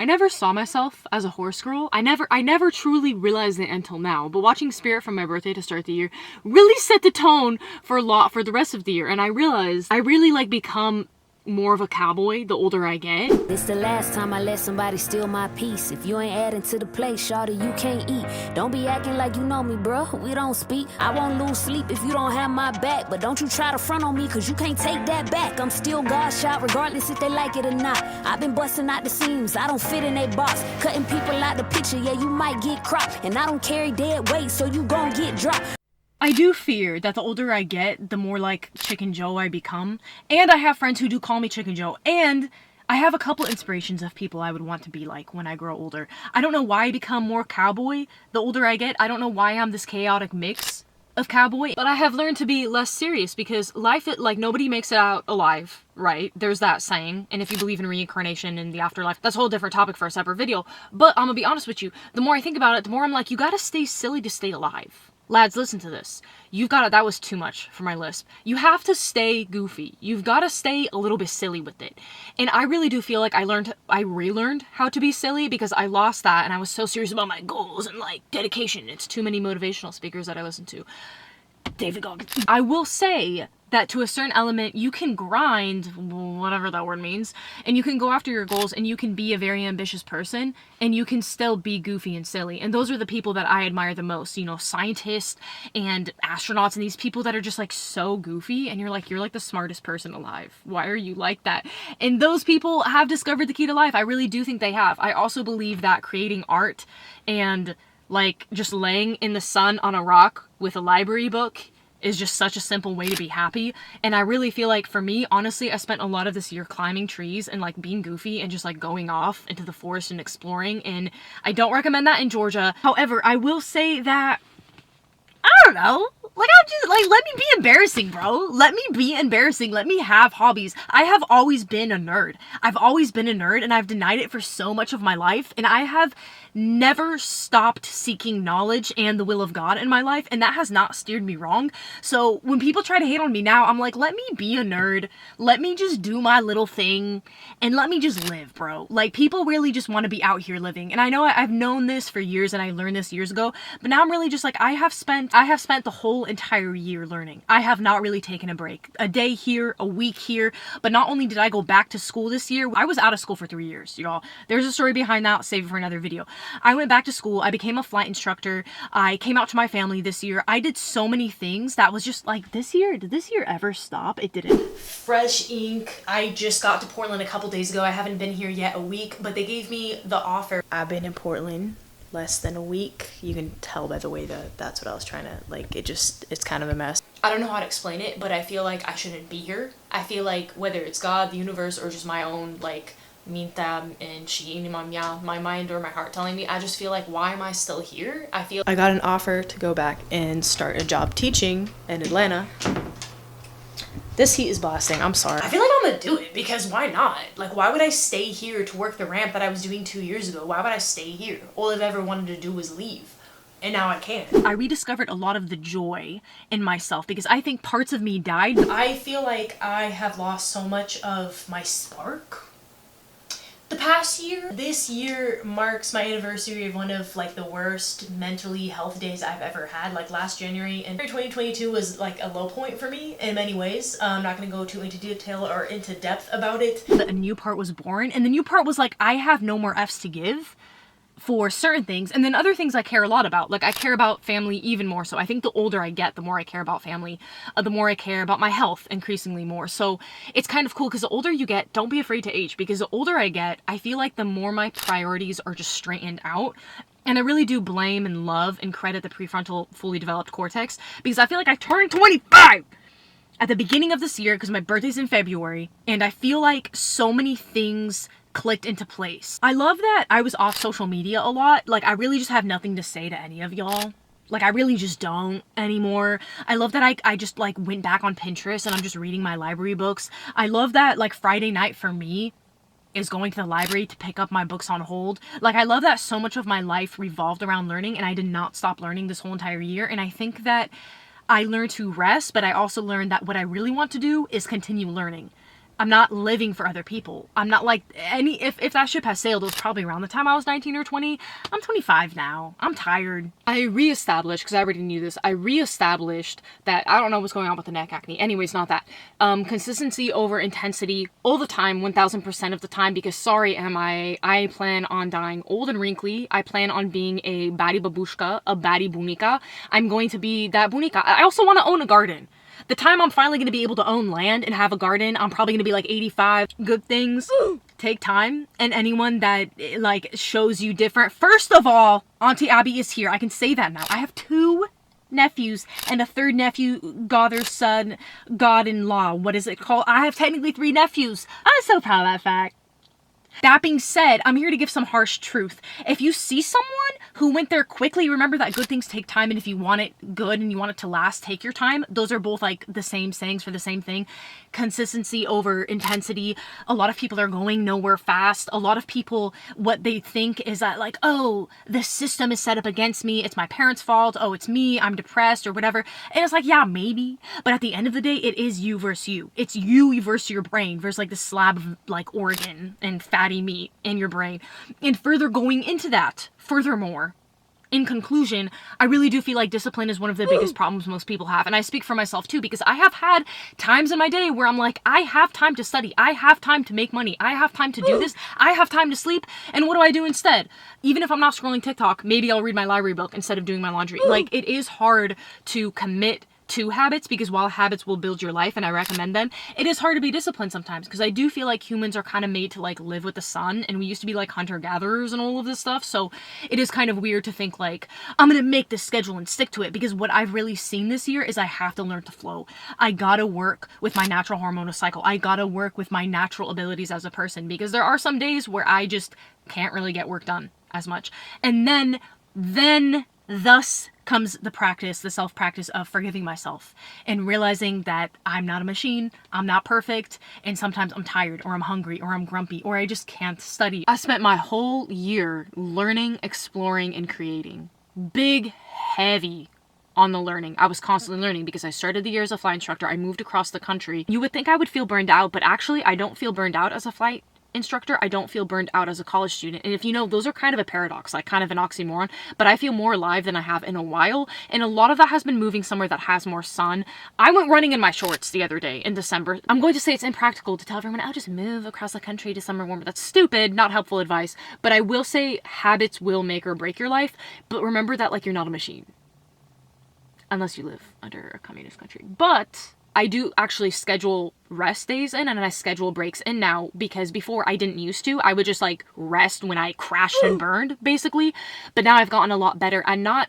I never saw myself as a horse girl. I never truly realized it until now. But watching Spirit from my birthday to start the year really set the tone for the rest of the year. And I realized I really like become more of a cowboy the older I get. This the last time I let somebody steal my peace. If you ain't adding to the plate, shawty, you can't eat. Don't be acting like you know me, bruh. We don't speak. I won't lose sleep if you don't have my back. But don't you try to front on me, cause you can't take that back. I'm still God shot, regardless if they like it or not. I've been busting out the seams, I don't fit in a box. Cutting people out the picture, yeah, you might get cropped. And I don't carry dead weight, so you gon' get dropped. I do fear that the older I get, the more like Chicken Joe I become. And I have friends who do call me Chicken Joe. And I have a couple inspirations of people I would want to be like when I grow older. I don't know why I become more cowboy the older I get. I don't know why I'm this chaotic mix of cowboy. But I have learned to be less serious because life, like, nobody makes it out alive, right? There's that saying. And if you believe in reincarnation and the afterlife, that's a whole different topic for a separate video. But I'm gonna be honest with you. The more I think about it, the more I'm like, you gotta stay silly to stay alive. Lads, listen to this. You've got to, that was too much for my lisp. You have to stay goofy. You've got to stay a little bit silly with it. And I really do feel like I relearned how to be silly because I lost that and I was so serious about my goals and like dedication. It's too many motivational speakers that I listen to. David Goggins. I will say that to a certain element, you can grind, whatever that word means, and you can go after your goals and you can be a very ambitious person and you can still be goofy and silly. And those are the people that I admire the most, you know, scientists and astronauts and these people that are just like so goofy and you're like the smartest person alive. Why are you like that? And those people have discovered the key to life. I really do think they have. I also believe that creating art and like just laying in the sun on a rock with a library book is just such a simple way to be happy. And I really feel like for me, honestly, I spent a lot of this year climbing trees and like being goofy and just like going off into the forest and exploring. And I don't recommend that in Georgia. However, I will say that, I don't know, like I'm just like, let me be embarrassing, bro. Let me be embarrassing. Let me have hobbies. I have always been a nerd. I've always been a nerd and I've denied it for so much of my life. And I have never stopped seeking knowledge and the will of God in my life, and that has not steered me wrong. So when people try to hate on me now, I'm like, let me be a nerd. Let me just do my little thing and let me just live, bro. Like, people really just want to be out here living. And I know I've known this for years and I learned this years ago, but now I'm really just like, I have spent the whole entire year learning. I have not really taken a break. A day here, a week here, but not only did I go back to school this year, I was out of school for 3 years, y'all. There's a story behind that, save it for another video. I went back to school, I became a flight instructor, I came out to my family this year. I did so many things that was just like, this year, did this year ever stop? It didn't. Fresh ink. I just got to Portland a couple days ago. I haven't been here yet a week, but they gave me the offer. I've been in Portland less than a week. You can tell by the way that that's what I was trying to, like, it's kind of a mess. I don't know how to explain it, but I feel like I shouldn't be here. I feel like whether it's God, the universe, or just my own, like, minta and my mind or my heart telling me, I just feel like, why am I still here? I got an offer to go back and start a job teaching in Atlanta. This heat is blasting, I'm sorry. I feel like I'm gonna do it because why not? Like, why would I stay here to work the ramp that I was doing 2 years ago? Why would I stay here? All I've ever wanted to do was leave. And now I can. I rediscovered a lot of the joy in myself because I think parts of me died. I feel like I have lost so much of my spark the past year. This year marks my anniversary of one of like the worst mentally health days I've ever had. Like last January, and 2022 was like a low point for me in many ways. I'm not gonna go too into detail or into depth about it. A new part was born, and the new part was like, I have no more F's to give for certain things, and then other things I care a lot about. Like, I care about family even more so. I think the older I get, the more I care about family, the more I care about my health increasingly more. So it's kind of cool because the older you get, don't be afraid to age, because the older I get, I feel like the more my priorities are just straightened out. And I really do blame and love and credit the prefrontal fully developed cortex, because I feel like I turned 25 at the beginning of this year because my birthday's in February, and I feel like so many things clicked into place. I love that I was off social media a lot. Like, I really just have nothing to say to any of y'all. Like, I really just don't anymore. I love that I just like went back on Pinterest and I'm just reading my library books. I love that like Friday night for me is going to the library to pick up my books on hold. Like, I love that so much of my life revolved around learning, and I did not stop learning this whole entire year. And I think that I learned to rest, but I also learned that what I really want to do is continue learning. I'm not living for other people. I'm not like any, if that ship has sailed, it was probably around the time I was 19 or 20. I'm 25 now. I'm tired. I reestablished, because I already knew this, I reestablished that, I don't know what's going on with the neck acne. Anyways, not that. Consistency over intensity all the time, 1000% of the time, because sorry am I plan on dying old and wrinkly. I plan on being a baddie babushka, a baddie bunika. I'm going to be that bunika. I also want to own a garden. The time I'm finally going to be able to own land and have a garden, I'm probably going to be like 85. Good things take time, and anyone that like shows you different. First of all, Auntie Abby is here. I can say that now. I have 2 nephews and a 3rd nephew, god's son, god-in-law. What is it called? I have technically 3 nephews. I'm so proud of that fact. That being said, I'm here to give some harsh truth. If you see someone who went there quickly, remember that good things take time, and if you want it good and you want it to last, take your time. Those are both like the same sayings for the same thing. Consistency over intensity. A lot of people are going nowhere fast. A lot of people, what they think is that like, oh, the system is set up against me. It's my parents' fault. Oh, it's me. I'm depressed or whatever. And it's like, yeah, maybe. But at the end of the day, it is you versus you. It's you versus your brain versus like the slab of like organ and fatty meat in your brain. And further going into that, furthermore, in conclusion, I really do feel like discipline is one of the biggest problems most people have. And I speak for myself too, because I have had times in my day where I'm like, I have time to study. I have time to make money. I have time to do this. I have time to sleep. And what do I do instead? Even if I'm not scrolling TikTok, maybe I'll read my library book instead of doing my laundry. Like, it is hard to commit to habits, because while habits will build your life and I recommend them, it is hard to be disciplined sometimes, because I do feel like humans are kind of made to like live with the sun, and we used to be like hunter-gatherers and all of this stuff, so it is kind of weird to think like, I'm gonna make this schedule and stick to it, because what I've really seen this year is I have to learn to flow. I gotta work with my natural hormonal cycle. I gotta work with my natural abilities as a person, because there are some days where I just can't really get work done as much. And then thus comes the practice, the self-practice of forgiving myself and realizing that I'm not a machine, I'm not perfect, and sometimes I'm tired or I'm hungry or I'm grumpy or I just can't study. I spent my whole year learning, exploring, and creating. Big, heavy on the learning. I was constantly learning because I started the year as a flight instructor. I moved across the country. You would think I would feel burned out, but actually I don't feel burned out as a flight instructor. I don't feel burned out as a college student. And if you know, those are kind of a paradox, like kind of an oxymoron, but I feel more alive than I have in a while. And a lot of that has been moving somewhere that has more sun. I went running in my shorts the other day in December. I'm going to say it's impractical to tell everyone, I'll just move across the country to somewhere warmer. That's stupid, not helpful advice. But I will say habits will make or break your life. But remember that like you're not a machine. Unless you live under a communist country. But I do actually schedule rest days in, and I schedule breaks in now, because before I didn't used to. I would just like rest when I crashed and burned, basically. But now I've gotten a lot better at not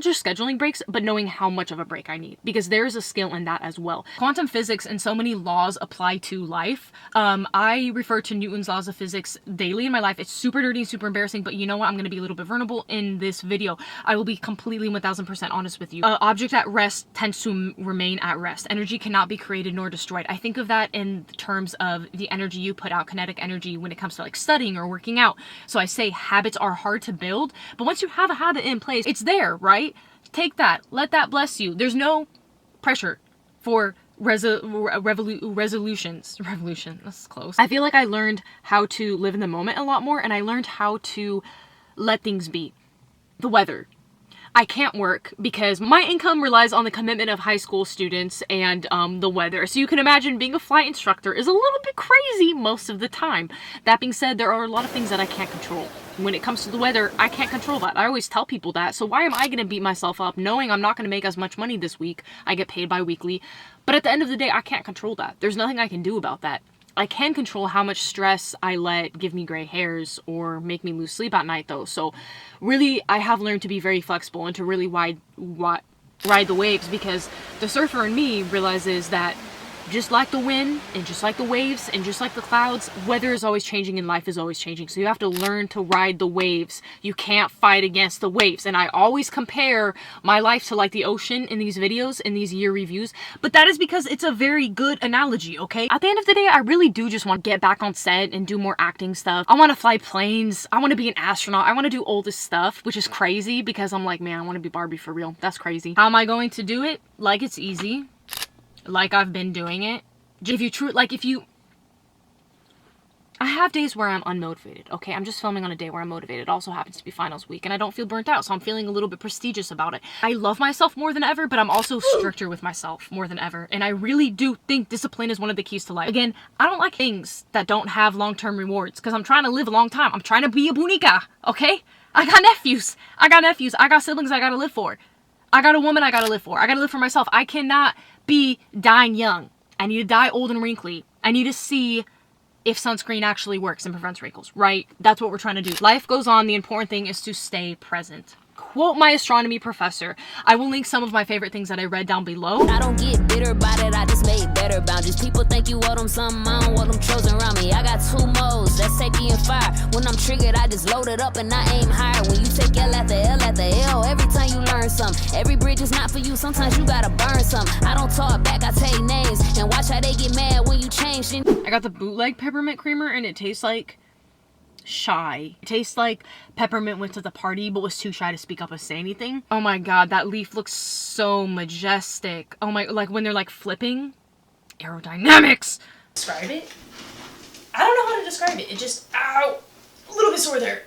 just scheduling breaks, but knowing how much of a break I need, because there's a skill in that as well. Quantum physics and so many laws apply to life. I refer to Newton's laws of physics daily in my life. It's super dirty and super embarrassing, but you know what? I'm going to be a little bit vulnerable in this video. I will be completely 1000% honest with you. Object at rest tends to remain at rest. Energy cannot be created nor destroyed. I think of that in terms of the energy you put out, kinetic energy, when it comes to like studying or working out. So I say habits are hard to build, but once you have a habit in place, it's there, right? Take that. Let that bless you. There's no pressure for resolutions. Revolution. That's close. I feel like I learned how to live in the moment a lot more, and I learned how to let things be. The weather. I can't work because my income relies on the commitment of high school students and the weather. So you can imagine being a flight instructor is a little bit crazy most of the time. That being said, there are a lot of things that I can't control. When it comes to the weather, I can't control that. I always tell people that. So why am I going to beat myself up knowing I'm not going to make as much money this week? I get paid bi-weekly. But at the end of the day, I can't control that. There's nothing I can do about that. I can control how much stress I let give me gray hairs or make me lose sleep at night though. So really, I have learned to be very flexible and to really ride the waves, because the surfer in me realizes that just like the wind and just like the waves and just like the clouds, weather is always changing and life is always changing. So you have to learn to ride the waves. You can't fight against the waves. And I always compare my life to like the ocean in these videos, in these year reviews. But that is because it's a very good analogy, okay? At the end of the day, I really do just want to get back on set and do more acting stuff. I want to fly planes. I want to be an astronaut. I want to do all this stuff, which is crazy because I'm like, man, I want to be Barbie for real. That's crazy. How am I going to do it? Like it's easy. Like I've been doing it. If you I have days where I'm unmotivated, okay? I'm just filming on a day where I'm motivated. It also happens to be finals week, and I don't feel burnt out, so I'm feeling a little bit prestigious about it. I love myself more than ever, but I'm also stricter with myself more than ever, and I really do think discipline is one of the keys to life. Again, I don't like things that don't have long-term rewards, because I'm trying to live a long time. I'm trying to be a bunica, okay? I got nephews. I got siblings I gotta live for. I got a woman I gotta live for. I gotta live for myself. I cannot be dying young. I need to die old and wrinkly. I need to see if sunscreen actually works and prevents wrinkles, right? That's what we're trying to do. Life goes on. The important thing is to stay present. Quote my astronomy professor. I will link some of my favorite things that I read down below. I don't get bitter about it, I just made better boundaries. People think you owe them something, I don't want them chosen around me. I got 2 modes, that's safety and fire. When I'm triggered, I just load it up and I aim higher. When you take L at the L at the L, every time you learn something. Every bridge is not for you, sometimes you gotta burn some. I don't talk back, I take names, and watch how they get mad when you change. I got the bootleg peppermint creamer, and it tastes like shy. It tastes like peppermint went to the party but was too shy to speak up or say anything. Oh my god, that leaf looks so majestic. Oh my, like when they're like flipping. Aerodynamics! Describe it? I don't know how to describe it. It just, ow, a little bit sore there.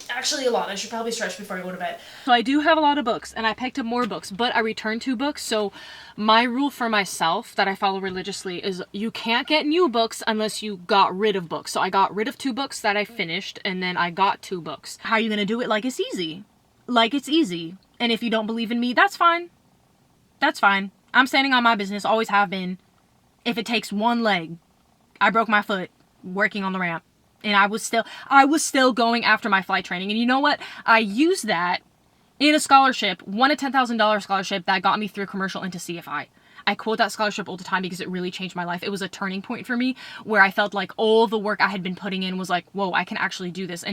Actually a lot. I should probably stretch before I go to bed. So I do have a lot of books, and I picked up more books, but I returned 2 books. So my rule for myself that I follow religiously is you can't get new books unless you got rid of books. So I got rid of 2 books that I finished, and then I got 2 books. How are you gonna do it? Like it's easy. Like it's easy. And if you don't believe in me, that's fine. That's fine. I'm standing on my business, always have been. If it takes 1 leg, I broke my foot working on the ramp, and I was still going after my flight training. And you know what? I used that in a scholarship, won a $10,000 scholarship that got me through commercial into CFI. I quote that scholarship all the time because it really changed my life. It was a turning point for me where I felt like all the work I had been putting in was like, whoa, I can actually do this. And